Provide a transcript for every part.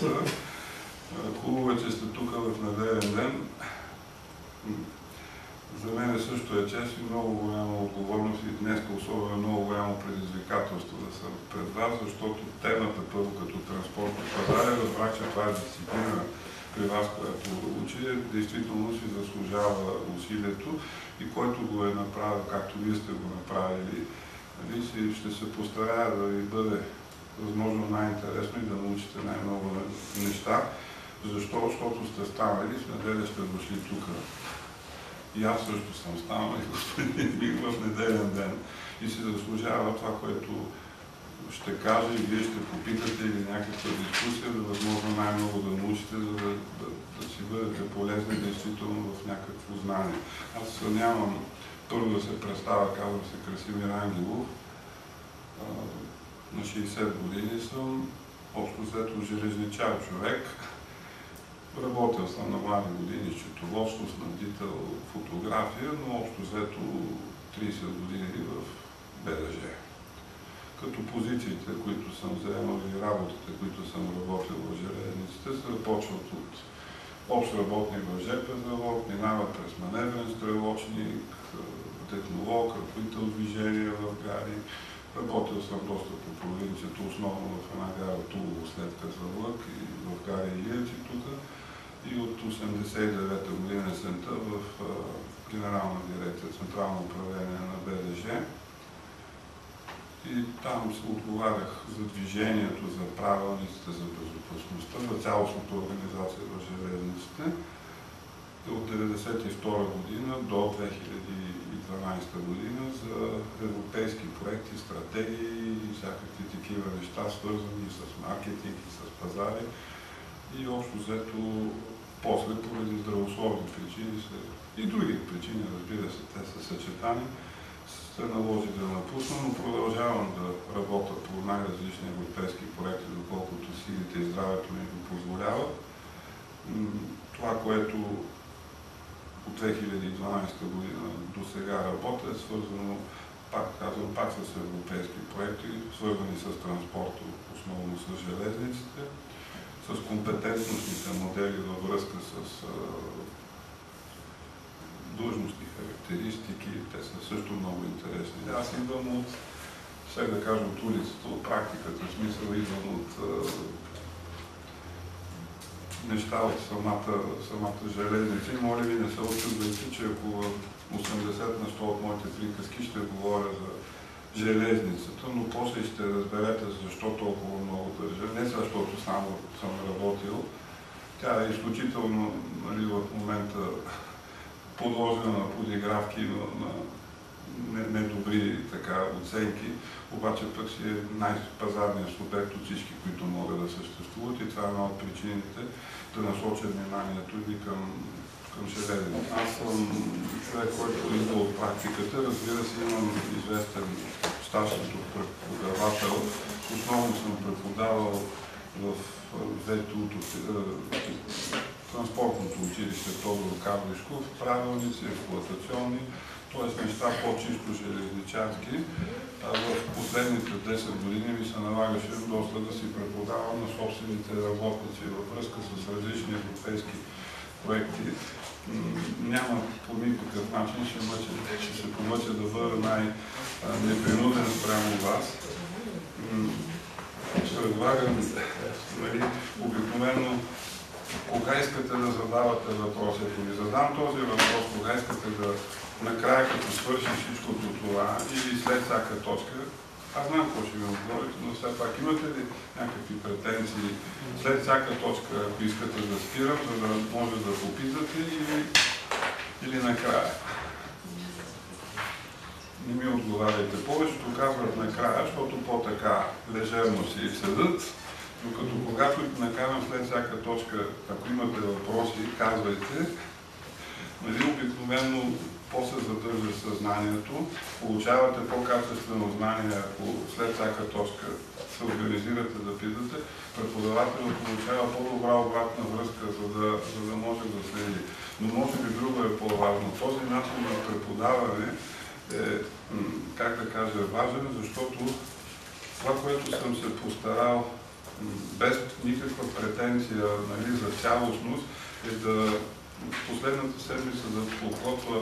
са. Хубаво е, че сте тук в неделен ден. За мен също е чест и много голяма отговорност и днес особено много голямо предизвикателство да съм пред вас, защото темата първо като транспортни пазари, разбрах, че това е дисциплина при вас, която учи, действително си заслужава усилието и който го е направил, както вие сте го направили, ще се постарая да ви бъде възможно най-интересно и да научите най-много неща. Защо? Защото сте станали, в неделя сте дошли тук. И аз също съм станал и господин Миг в неделен ден. И се заслужава това, което ще кажа и вие ще попитате или някаква дискусия, да възможно най-много да научите, за да си бъдете полезни действително в някакво знание. Аз нямам първо да се представя, казвам се Красимир Ангелов. На 60 години съм, общо взето железничар човек. Работил съм на млади години счетоводство, снабдител, фотография, но общо взето 30 години в БДЖ. Като позициите, които съм заемал и работите, които съм работил в железниците, се започват от общ работник в ЖП завод, минават през маневрен стрелочник, технолог, ръководител движение в гари. Работил съм доста по провинцията, основно в една гара Тулово след Казанлък и в гари Илиевци тук. И от 1989 година есента в Генерална дирекция Централно управление на БДЖ. И там се отговарях за движението, за правилниците, за безопасността, за цялостната организация в железниците. И от 1992 година до 2012 година за европейски проекти, стратегии и всякакви такива неща, свързани с маркетинг и с пазари. И общо взето, после, поради здравословни причини и други причини, разбира се, те са съчетани, се наложи да напусна, но продължавам да работя по най-различни европейски проекти, доколкото силите и здравето ми го позволяват. Това, което от 2012 година до сега работя, е свързано, пак казвам, пак с европейски проекти, свързани с транспорта, основно с железниците, с компетентностните модели във връзка с длъжностни характеристики. Те са също много интересни. Аз идвам от, все да кажа, от улицата, от практиката, в смисъл идвам от неща от самата железница. И моля ви, не се очудвайте, че ако 80% от моите приказки ще говоря за железницата, но после ще разберете защо толкова много държа. Не защото само съм работил. Тя е изключително, нали, в момента подложена на подигравки, на недобри оценки, обаче пък си е най-пазарният субект от всички, които могат да съществуват и това е една от причините да насоча вниманието ви към железницата. Аз съм човек, който идва от практиката. Разбира се, имам известен стаж като преподавател. Основно съм преподавал в ВТУ-то, транспортното училище Тодор Карлишков, правилници, експлоатационни, т.е. неща по-чисто железничарски. В последните 10 години ми се налагаше доста да си преподавам на собствените работници във връзка с различни европейски проекти. Няма по никакъв начин, ще се помъча да бъда най-непринуден спрямо вас. Предлагам, обикновено, кога искате да задавате въпроси. Ако ви задам този въпрос, кога искате да накрая, като свърши всичкото това или след всяка точка, аз знам какво ще ви отговорите, но все пак имате ли някакви претенции след всяка точка, ако искате да спирам, за да може да попитате или накрая? Не ми отговаряйте. Повечето казват накрая, защото по-така лежерно си седат, докато когато накарам след всяка точка, ако имате въпроси, казвайте, обикновено после задържа съзнанието, получавате по-качествено знание, ако след всяка точка се организирате да питате, преподавателят получава по-добра обратна връзка, за да може да следи. Но може би друго е по-важно. Този начин на преподаване е, как да кажа, важен, защото това, което съм се постарал без никаква претенция, нали, за цялостност, е да последната седмица да подготвя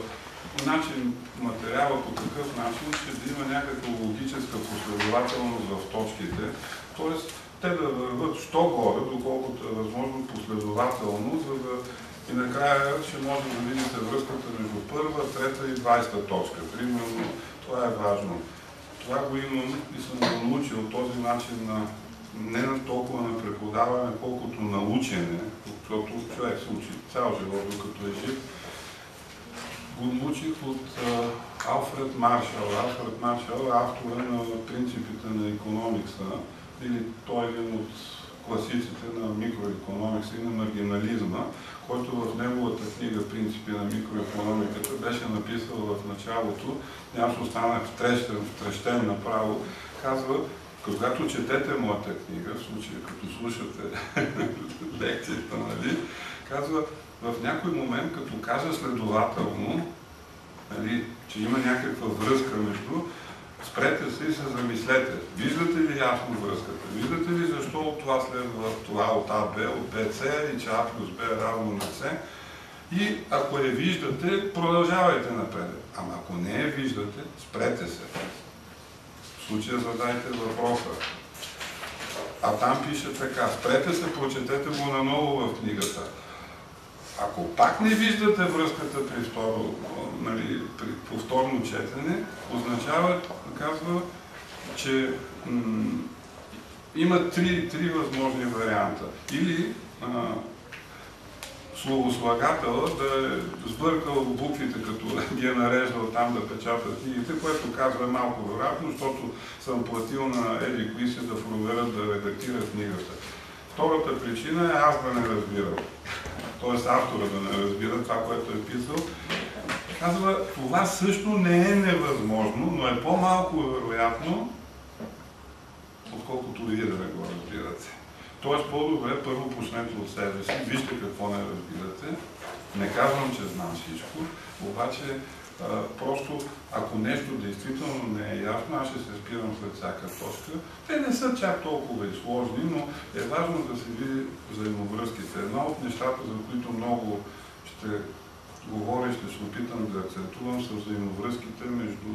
материала по такъв начин, че да има някаква логическа последователност в точките. Тоест, те да върват що горе, доколкото е възможно последователно, за да и накрая ще може да видите връзката между първа, трета и 20-та точка. Примерно, това е важно. Това го имам и съм го научил този начин на не на толкова на преподаване, колкото на учене, защото човек се учи цял живот, докато е жив. Го научих от Алфред Маршал. Алфред Маршал е автора на принципите на икономикса, или той е един от класиците на микроекономикса и на маргинализма, който в неговата книга "Принципи на микроекономиката" беше написал в началото, аз останах втрещен направо, казва, когато четете моята книга, в случая като слушате лекцията, нали, казва, в някой момент, като кажа следователно, нали, че има някаква връзка между, спрете се и се замислете. Виждате ли ясно връзката? Виждате ли защо от това следва това от А, Б, от Б, С и че А плюс Б е равно на С? И ако я виждате, продължавайте напред. Ама ако не я виждате, спрете се. В случая задайте въпроса. А там пише така, спрете се, прочетете го наново в книгата. Ако пак не виждате връзката при повторно четене, означава, казва, че има три възможни варианта. Или словослагателът да е сбъркал буквите, като ги е нареждал там да печатат книгите, което казва малко вероятно, защото съм платил на еди кои си да проверят да редактират книгата. Втората причина е аз да не разбирам. Т.е. автора да не разбира това, което е писал. Казва, това също не е невъзможно, но е по-малко вероятно, отколкото вие да не го разбирате. Тоест по-добре първо почнете от себе си, вижте какво не разбирате. Не казвам, че знам всичко, обаче просто ако нещо действително не е ясно, аз ще се спирам след всяка точка. Те не са чак толкова и сложни, но е важно да се види взаимовръзките. Едно от нещата, за които много ще говоря, ще се опитам да акцентувам, са взаимовръзките между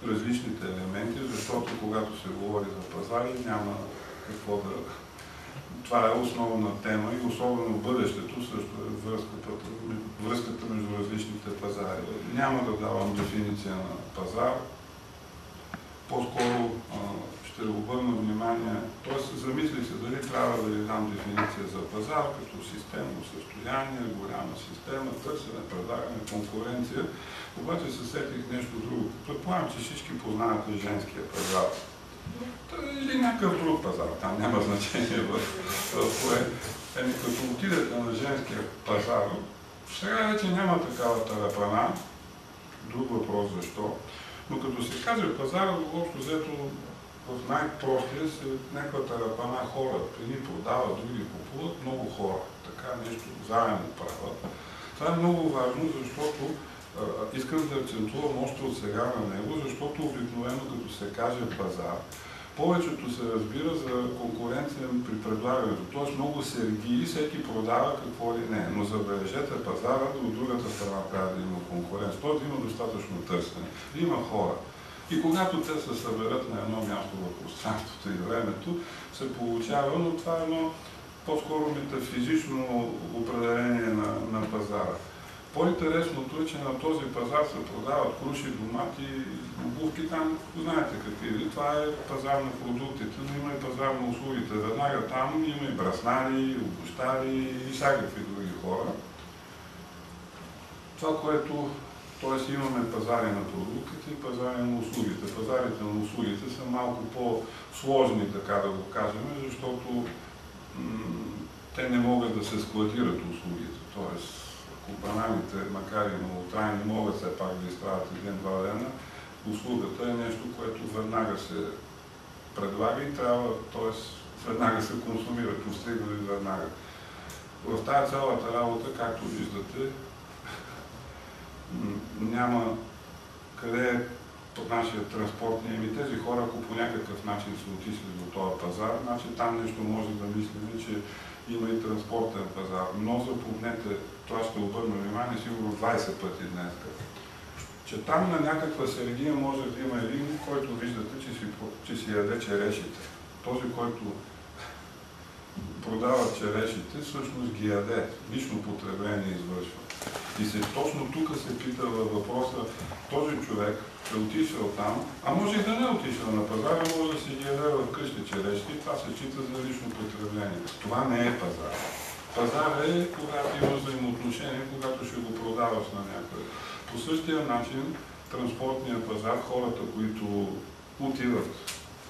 различните елементи, защото когато се говори за пазари, няма какво да... Това е основна тема и особено в бъдещето също е връзката между различните пазари. Няма да давам дефиниция на пазар. По-скоро ще обърна внимание, т.е. замисли се дали трябва да ви дам дефиниция за пазар като системно състояние, голяма система, търсене, предлагане, конкуренция. Обаче се сетих нещо друго. Предполагам, че всички познавате женския пазар. Или някакъв друг пазар, там няма значение в кое. Като отидете на женския пазар, сега вече няма такава тарапана, друг въпрос защо, но като се каже пазар, общо взето в най-простия се някаква тарапана хора. Едни продават, други купуват, много хора. Така нещо заедно правят. Това е много важно, защото искам да акцентувам още от сега на него, защото обикновено като се каже пазар, повечето се разбира за конкуренция при предлагането. Т.е. много сергии, всеки продава какво ли не. Но забележете пазара, от другата страна трябва да има конкуренция. Т.е. да има достатъчно търсене. Да има хора. И когато те се съберат на едно място в пространството и времето, се получава, но това е едно по-скоро метафизично определение на пазара. По-интересното е, че на този пазар се продават круши, домати, обувки там, знаете какви. Това е пазар на продуктите, но има и пазар на услугите. Веднага там има и браснари, обущари и всякакви други хора. Това, което, т.е. имаме пазари на продуктите и пазари на услугите. Пазарите на услугите са малко по-сложни, така да го кажем, защото те не могат да се складират услугите. Тоест, бананите, макар и многотрайни, могат все пак да изправят един-два дена. Услугата е нещо, което веднага се предлага и трябва, т.е. веднага се консумира, постига и веднага. В тази цялата работа, както виждате, няма къде под нашия транспортни, тези хора, ако по някакъв начин са отишли до този пазар, значи там нещо може да мислим, че има и транспортен пазар. Но запомнете, това ще обърна внимание сигурно 20 пъти днес, че там на някаква сергия може да има един, който виждате, че си яде черешите. Този, който продава черешите, всъщност ги яде. Лично потребление извършва. И точно тук се пита във въпроса, този човек е отишъл там, а може и да не е отишъл на пазара, може да си ги яде в къщи черешки, това се счита за лично потребление. Това не е пазар. Пазар е, когато имаш взаимоотношение, когато ще го продаваш на някъде. По същия начин, транспортния пазар, хората, които отиват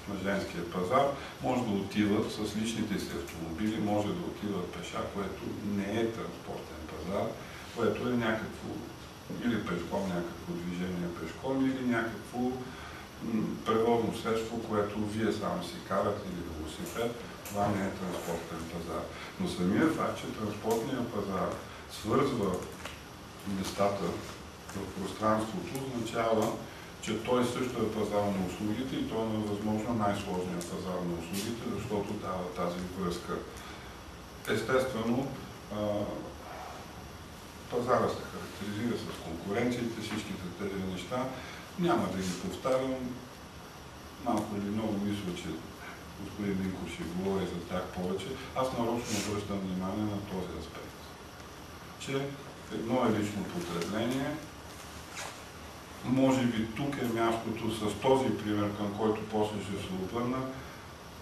на женския пазар, може да отиват с личните си автомобили, може да отиват пеша, което не е транспортен пазар, което е някакво, или пешком, някакво движение пешком, или някакво превозно средство, което вие само си карате или велосипед, това не е транспортен пазар. Но самия факт, че транспортният пазар свързва местата в пространството, означава, че той също е пазар на услугите и той е възможно най-сложният пазар на услугите, защото дава тази връзка. Естествено, пазара се характеризира с конкуренциите, всичките тези неща. Няма да ги повтарям. Малко или много мисля, че господин Минков ще говори за тях повече. Аз нарочно обръщам внимание на този аспект. Че едно е лично потребление. Може би тук е мястото с този пример, към който после ще се обърна.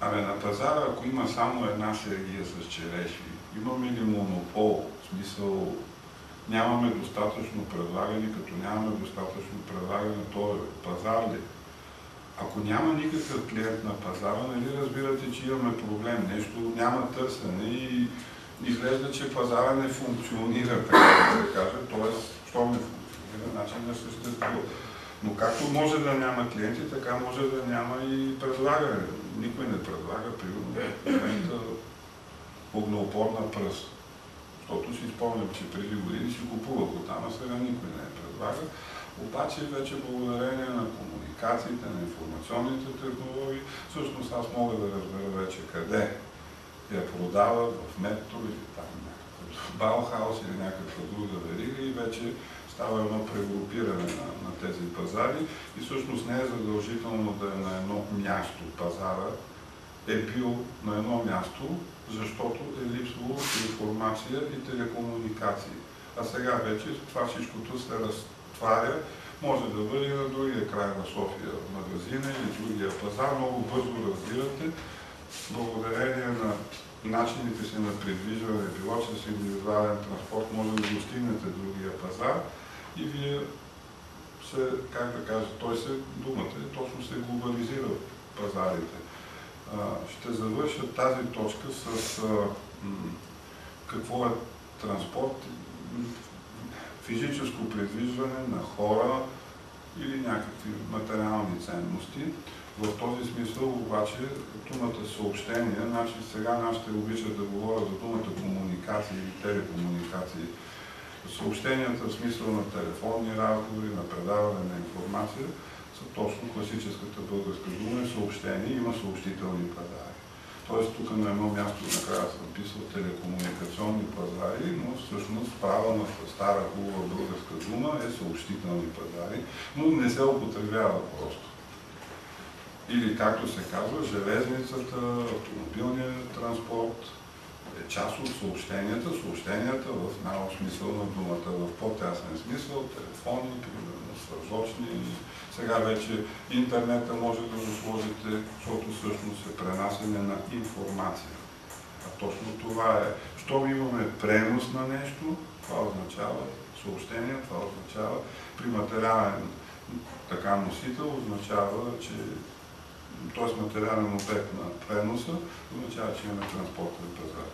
На пазара, ако има само една сергия с череши, имаме ли монопол? В смисъл, нямаме достатъчно предлагане, като нямаме достатъчно предлагане, то е пазар ли? Ако няма никакъв клиент на пазара, нали разбирате, че имаме проблем, нещо няма търсене и изглежда, че пазара не функционира, така да се каже, т.е. що не функционира, начин не съществува. Но както може да няма клиенти, така може да няма и предлагане. Никой не предлага, примерно, в момента огнеупорна пръст. Защото си спомням, че преди години си купувах оттам, а сега никой не я предлага. Обаче вече благодарение на комуникациите, на информационните технологии, всъщност аз мога да разбера вече къде я продават, в Метро или там някакъв Баухаус или някаква друга верига и вече става едно прегрупиране на тези пазари и всъщност не е задължително да е на едно място пазара, е бил на едно място, защото е липсвало информация и телекомуникации. А сега вече това всичкото се разтваря, може да бъде на другия край на София магазина или другия пазар. Много бързо разбирате, благодарение на начините си на придвижване, било с индивидуален транспорт, може да достигнете другия пазар и вие се, как да кажа, думата е точно се глобализира пазарите. Ще завърша тази точка с какво е транспорт, физическо придвижване на хора или някакви материални ценности. В този смисъл обаче думата съобщение, значи сега нашите обичат да говоря за думата комуникации или телекомуникации. Съобщенията в смисъл на телефонни разговори, на предаване на информация са точно класическата българска дума и съобщение, има съобщителни пазари. Тоест тук на едно място накрая съм писал телекомуникационни пазари, но всъщност правилната стара хубава българска дума е съобщителни пазари, но не се употребява просто. Или както се казва, железницата, автомобилният транспорт е част от съобщенията, съобщенията в най-общ смисъл на думата, в по-тясен смисъл, телефони, примерно свързочни. Сега вече интернета може да го сложите, защото всъщност е пренасене на информация. А точно това е. Щом имаме пренос на нещо, това означава съобщение, това означава при материален носител, означава, че т.е. материален обект на преноса, означава, че имаме транспортен пазар.